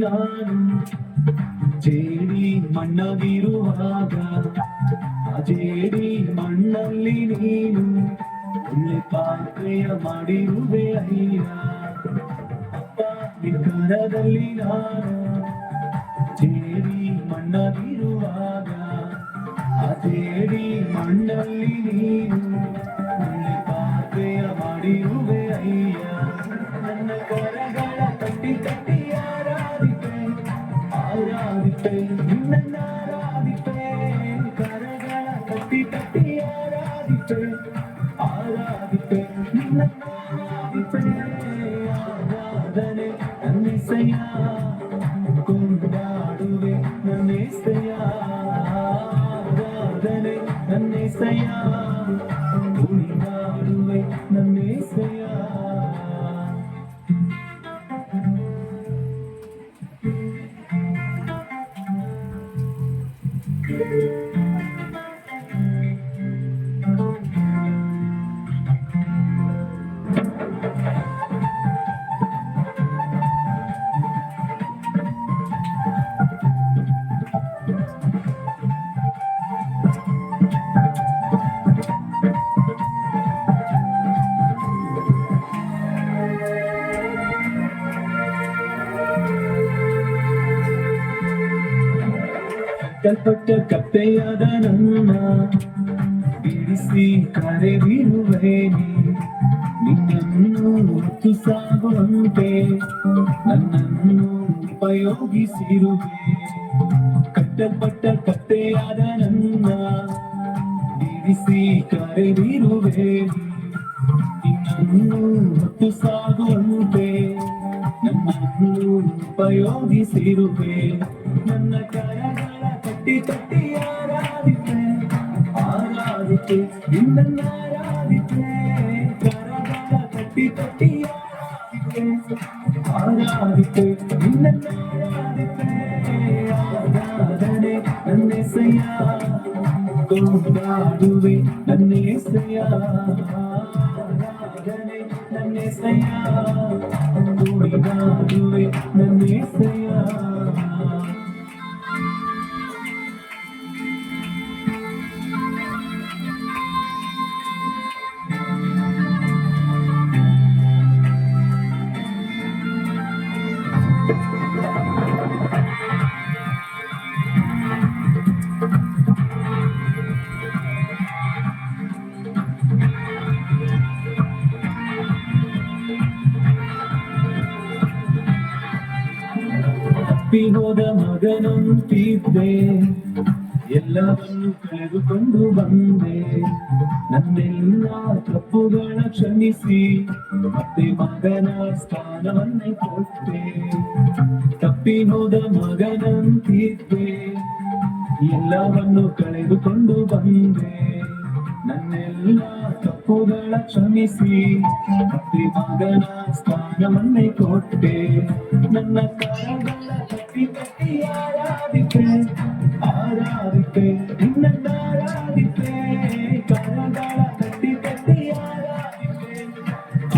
ನಾನು ಜೇಡಿ ಮಣ್ಣಾಗಿರುವಾಗ ಆ ಜೇಡಿ ಮಣ್ಣಲ್ಲಿ ನೀನು ಒಳ್ಳೆ ಪಾತ್ರೆಯ ಮಾಡಿರುವೆ ಅಯ್ಯ. ಅಪ್ಪ ನಿಖರದಲ್ಲಿ ನಾನು ಜೇಡಿ ಮಣ್ಣಾಗಿರುವಾಗ ಆ ಜೇಡಿ ಮಣ್ಣಲ್ಲಿ ನೀನು ಒಳ್ಳೆ ಪಾತ್ರೆಯ ಮಾಡಿರುವೆ ಅಯ್ಯ. ನನ್ನ ಕರಗಳ ತಟ್ಟಿ ತಟ್ಟಿ ಆರಾಧಿಪೆ ಆರಾಧಿಪೆ ನಿನ್ನ ಆರಾಧಿಪೆ. ಕರಗಳ ತಟ್ಟಿ ತಟ್ಟಿ ಆರಾಧಿಪೆ ಆರಾಧಿಪೆ ನಿನ್ನ ಆರಾಧಿಪೆ. ಆರಾಧನೆ ನನ್ನೆಸೆಯ ಕೊಂಡಾಡುವೆ ನನ್ನೆಸೆಯ. ಆರಾಧನೆ ನನ್ನೆಸೆಯ ಕುಣಿದಾಡುವೆ ನನ್ನೆಸೆಯ. ಕಲ್ಪಟ್ಟ ಕಪ್ಪೆಯಾದ ನನ್ನ ಬಿಡಿಸಿ ಕರೆದಿರುವೆ ನಿನ್ನನ್ನು ಹೊತ್ತು ಸಾಗುವಂತೆ ನನ್ನನ್ನು ಉಪಯೋಗಿಸಿರುವೆ. ಕಟ್ಟಲ್ಪಟ್ಟ ಕಪ್ಪೆಯಾದ ನನ್ನ ಬಿಡಿಸಿ ಕರೆದಿರುವೆ ನಿನ್ನನ್ನು ಹೊತ್ತು ಸಾಗುವಂತೆ ನನ್ನನ್ನು ಉಪಯೋಗಿಸಿರುವೆ. ನನ್ನ ಕರಗಳ ತಟ್ಟಿ ತಟ್ಟಿ ಆರಾಧಿಪೆ ಆರಾಧಿಪೆ ನಿನ್ನ ಆರಾಧಿಪೆ. ಕರಗಳ ತಟ್ಟಿ ತಟ್ಟಿ ಆರಾಧಿಪೆ ಆರಾಧಿಪೆ ನಿನ್ನ ಆರಾಧಿಪೆ. ಆರಾಧನೆ ನನ್ನೆಸೆಯ ಕೊಂಡಾಡುವೆ ನನ್ನೆಸೆಯ. ಆರಾಧನೆ ನನ್ನೆಸೆಯ ಕುಣಿದಾಡುವೆ ನನ್ನೆಸೆಯ. ತಪ್ಪಿ ಹೋದ ಮಗನಂತಿದ್ದೆ ಎಲ್ಲವನ್ನು ಕಳೆದುಕೊಂಡು ಬಂದೆ. ನನ್ನೆಲ್ಲ ತಪ್ಪುಗಳ ಕ್ಷಮಿಸಿ ಮತ್ತೆ ಮಗನ ಸ್ಥಾನವನ್ನೇ ಕೊಟ್ಟೆ. ತಪ್ಪಿ ಹೋದ ಮಗನಂತಿದ್ದೆ ಎಲ್ಲವನ್ನು ಕಳೆದುಕೊಂಡು ಬಂದೆ. ನನ್ನೆಲ್ಲ ತಪ್ಪುಗಳ ಕ್ಷಮಿಸಿ ಮತ್ತೆ ಮಗನ ಸ್ಥಾನವನ್ನೇ ಕೊಟ್ಟೆ. ನನ್ನ ಕರಗಳ ತಟ್ಟಿ ತಟ್ಟಿ ಆರಾಧಿಪೆ ಆರಾಧಿಪೆ ನಿನ್ನ ಆರಾಧಿಪೆ. ಕರಗಳ ತಟ್ಟಿ ತಟ್ಟಿ ಆರಾಧಿಪೆ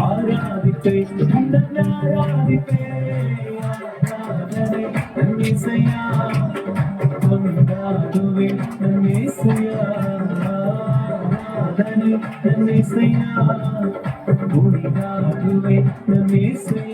ಆರಾಧಿಪೆ ನಿನ್ನ ಆರಾಧಿಪೆ. ಆರಾಧನೆ ನನ್ನೆಸೆಯ ಕೊಂಡಾಡುವೆ ನನ್ನೆಸೆಯ. ಆರಾಧನೆ ನನ್ನೆಸೆಯ ಕುಣಿದಾಡುವೆ ನನ್ನೆಸೆಯ.